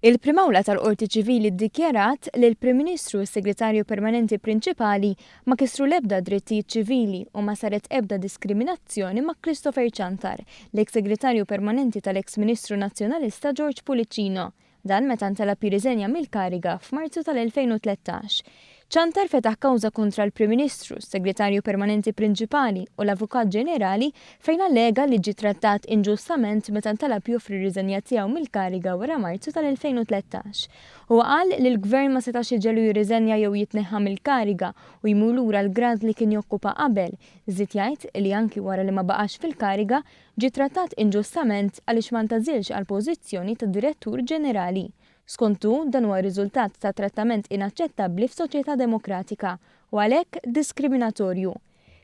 Il-Primawla tal-Qorti Ċivili ddikjarat li l-Prim Ministru u s-Segretarju Permanenti Prinċipali ma kisru l-ebda drittijiet ċivili u ma saret ebda diskriminazzjoni ma' Christopher Ċantar, l-eks Segretarju Permanenti tal-eks Ministru Nazzjonalista George Pulicino. Dan meta ntalab jirriżenja mill-kariga f'Marzu tal-2013. Ċantar fetaħ kawża kontra l-Prim Ministru, s-Segretarju Permanenti Prinċipali u l-Avukat Ġenerali fejn allega li ġie trattat inġustament meta ntalab joffri riżenja tiegħu mill-kariga wara Marzu tal-2013. Huwa qal li l-Gvern ma setax jiġelu jirriżenja jew jitneħħa mill-kariga u jmur lura l-grad li kien jokkupa qabel, iżid jgħid li anki wara li ma baqax fil-kariga ġie trattat inġustament għaliex ma ntażilx għal pożizzjoni ta' Direttur Ġenerali. Skontu dan huwa riżultat ta' trattament inaċċettabbli f'soċjetà demokratika u għalhekk diskriminatorju.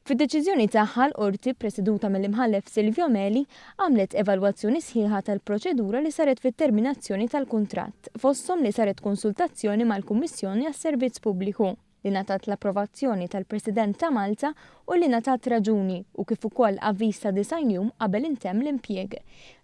Fid-deċiżjoni tagħha l-qorti preseduta mill-imħallef Silvio Meli għamlet evalwazzjoni sħiħa tal-proċedura li saret fit-terminazzjoni tal-kuntratt, fosthom li saret konsultazzjoni mal-Kummissjoni għas-Servizz Pubbliku li natat l-approvazzjoni tal-President ta' Malta u li natat raġuni u kif ukoll avviż ta' 90 jum qabel intemm l-impjieg.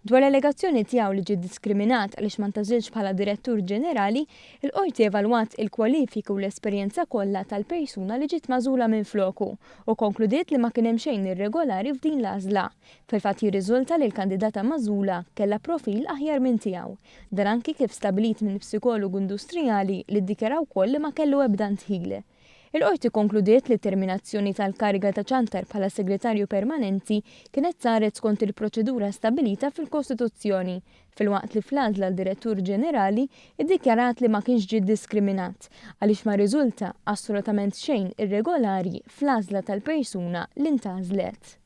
Dwar l-allegazzjoni tiegħu li ġie diskriminat għaliex ma ntażilx bħala Direttur Ġenerali, il-qorti evalwat il-kwalifiku u l-esperjenza kollha tal-persuna li ġiet magħżula minn floku u konkludiet li ma kien hemm xejn irregolari f'din l-għażla. Fil-fatt jirriżulta li l-kandidata magħżula kellha profil aħjar minn tiegħu. Dan anki kif stabbilit minn psikologu industrijali li ddikjara wkoll li ma kellu ebda ntħil. Il-qorti konkludiet li terminazzjoni tal-kariga ta' Ċantar bħala Segretarju Permanenti kienet saret skont il-proċedura stabilita fil-Kostituzzjoni, filwaqt li fl-għażla l-Direttur Ġenerali iddikjarat li ma kienx ġie diskriminat għaliex ma riżulta assolutament xejn irregolari fl-għażla tal-persuna li ntażlet.